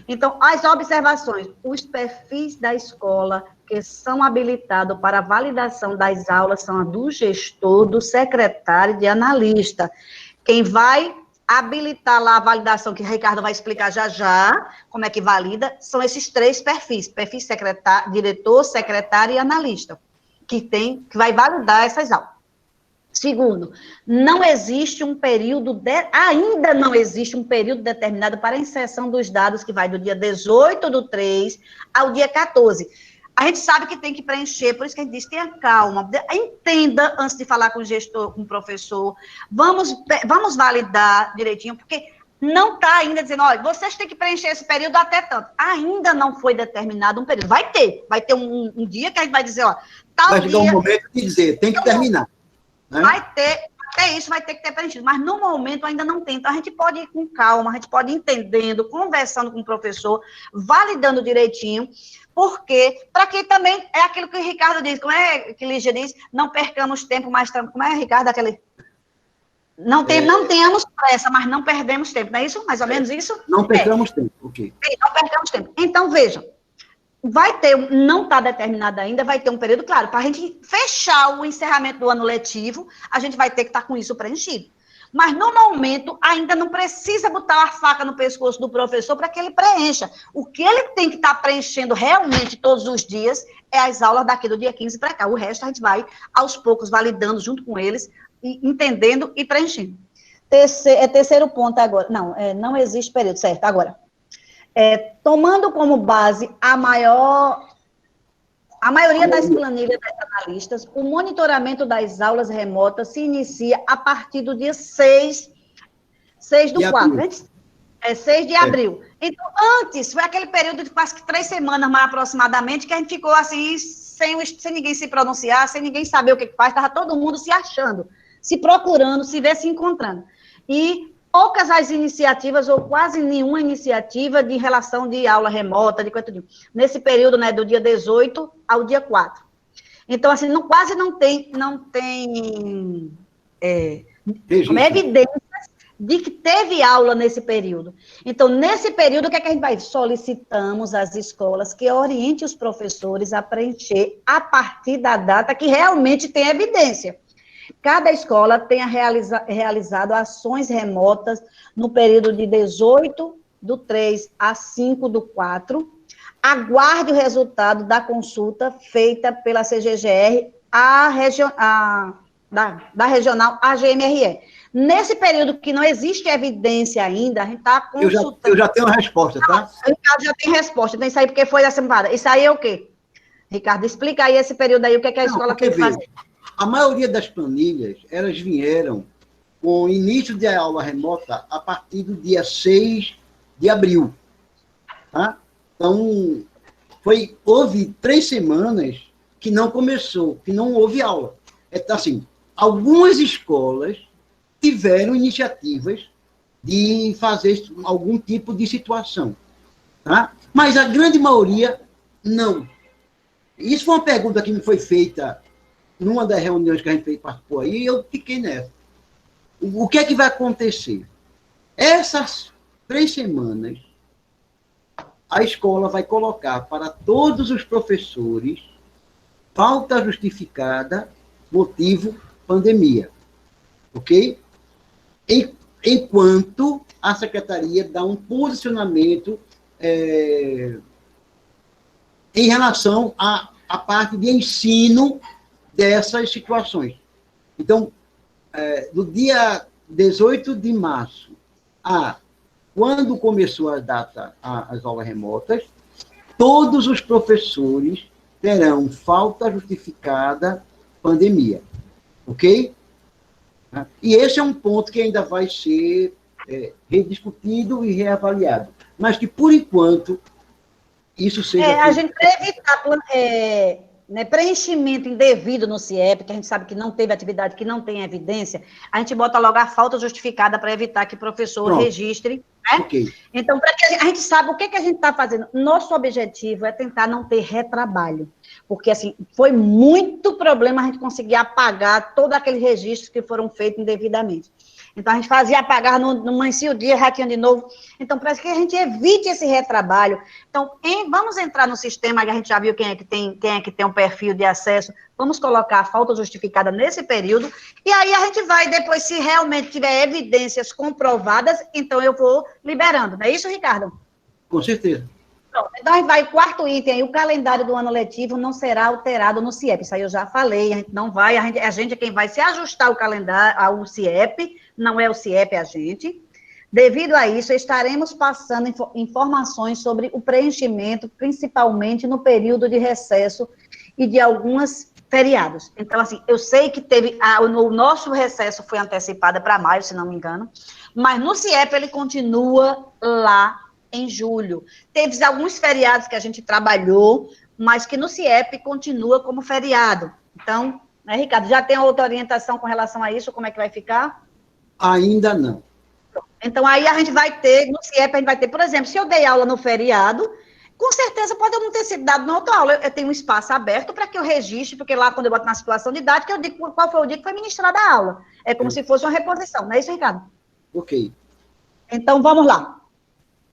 Então, as observações, os perfis da escola que são habilitados para validação das aulas são a do gestor, do secretário e de analista. Quem vai habilitar lá a validação, que o Ricardo vai explicar já já, como é que valida, são esses 3 perfis, secretário, diretor, secretário e analista, que vai validar essas aulas. Segundo, não existe um período, ainda não existe um período determinado para a inserção dos dados, que vai do dia 18/3 ao dia 14. A gente sabe que tem que preencher, por isso que a gente diz, tenha calma, entenda antes de falar com o gestor, com o professor, vamos validar direitinho, porque não está ainda dizendo, olha, vocês têm que preencher esse período até tanto. Ainda não foi determinado um período. Vai ter um dia que a gente vai dizer, ó, tal vai dia... chegar um momento de dizer, tem que terminar. Né? Vai ter, até isso vai ter que ter preenchido, mas no momento ainda não tem. Então, a gente pode ir com calma, a gente pode ir entendendo, conversando com o professor, validando direitinho, porque, para que também, é aquilo que o Ricardo diz, como é que Lígia diz, não percamos tempo, mas, como é, Ricardo, aquele... Não tenhamos pressa, mas não perdemos tempo, não é isso? Mais ou menos isso? Não percamos tempo, ok. Não percamos tempo. Então, vejam, não está determinado ainda, vai ter um período, claro, para a gente fechar o encerramento do ano letivo, a gente vai ter que estar com isso preenchido. Mas, no momento, ainda não precisa botar a faca no pescoço do professor para que ele preencha. O que ele tem que estar preenchendo realmente todos os dias é as aulas daqui do dia 15 para cá. O resto a gente vai, aos poucos, validando junto com eles, e entendendo e preenchendo. Terceiro ponto agora. Não existe período, certo? Agora, tomando como base a maioria das planilhas das analistas, o monitoramento das aulas remotas se inicia a partir do dia 6 do 4, 6 de abril. Então, antes, foi aquele período de quase que 3 semanas, mais aproximadamente, que a gente ficou assim, sem ninguém se pronunciar, sem ninguém saber o que faz, estava todo mundo se achando, se procurando, se ver, se encontrando. E poucas as iniciativas, ou quase nenhuma iniciativa de relação de aula remota, de coisa tudo. Nesse período, né, do dia 18 ao dia 4. Então, assim, quase não tem evidências de que teve aula nesse período. Então, nesse período, o que é que a gente vai? Solicitamos às escolas que orientem os professores a preencher a partir da data que realmente tem evidência. Cada escola tenha realizado ações remotas no período de 18/3 a 5/4. Aguarde o resultado da consulta feita pela CGGR da regional AGMRE. Nesse período que não existe evidência ainda, a gente está consultando. Eu já tenho a resposta, tá? O Ricardo já tem resposta. Então, isso aí porque foi essa semana. Isso aí é o quê? Ricardo, explica aí esse período aí, o que é que a escola tem que fazer. A maioria das planilhas, elas vieram com o início de aula remota a partir do dia 6 de abril. Tá? Então, houve 3 semanas que não começou, que não houve aula. Assim, algumas escolas tiveram iniciativas de fazer algum tipo de situação. Tá? Mas a grande maioria, não. Isso foi uma pergunta que me foi feita numa das reuniões que a gente participou aí, e eu fiquei nessa. O que é que vai acontecer? Essas 3 semanas, a escola vai colocar para todos os professores falta justificada, motivo pandemia. Ok? Enquanto a secretaria dá um posicionamento em relação à parte de ensino dessas situações. Então, do dia 18 de março a quando começou a data, as aulas remotas, todos os professores terão falta justificada pandemia. Ok? E esse é um ponto que ainda vai ser rediscutido e reavaliado. Mas que, por enquanto, isso seja... A gente para evitar preenchimento indevido no CIEP, que a gente sabe que não teve atividade, que não tem evidência, a gente bota logo a falta justificada para evitar que o professor registre. Né? Okay. Então, para que a gente saiba o que a gente está fazendo. Nosso objetivo é tentar não ter retrabalho. Porque, assim, foi muito problema a gente conseguir apagar todos aqueles registros que foram feitos indevidamente. Então, a gente fazia apagar, não amanhecia o dia, já tinha de novo. Então, parece que a gente evite esse retrabalho. Então, vamos entrar no sistema, que a gente já viu quem é que tem um perfil de acesso, vamos colocar a falta justificada nesse período, e aí a gente vai, depois, se realmente tiver evidências comprovadas, então eu vou liberando. Não é isso, Ricardo? Com certeza. Pronto, então, a gente vai, quarto item aí, o calendário do ano letivo não será alterado no CIEP, isso aí eu já falei, a gente não vai, a gente é quem vai se ajustar o calendário ao CIEP, não é o CIEP a gente. Devido a isso, estaremos passando informações sobre o preenchimento, principalmente no período de recesso e de alguns feriados. Então, assim, eu sei que o nosso recesso foi antecipado para maio, se não me engano, mas no CIEP ele continua lá em julho. Teve alguns feriados que a gente trabalhou, mas que no CIEP continua como feriado. Então, né, Ricardo, já tem outra orientação com relação a isso? Como é que vai ficar? Ainda não. Então, aí a gente vai ter, no CIEP, a gente vai ter, por exemplo, se eu dei aula no feriado, com certeza pode eu não ter sido dado na outra aula. Eu tenho um espaço aberto para que eu registre, porque lá, quando eu boto na situação didática, eu digo qual foi o dia que foi ministrada a aula. É como se fosse uma reposição, não é isso, Ricardo? Ok. Então, vamos lá.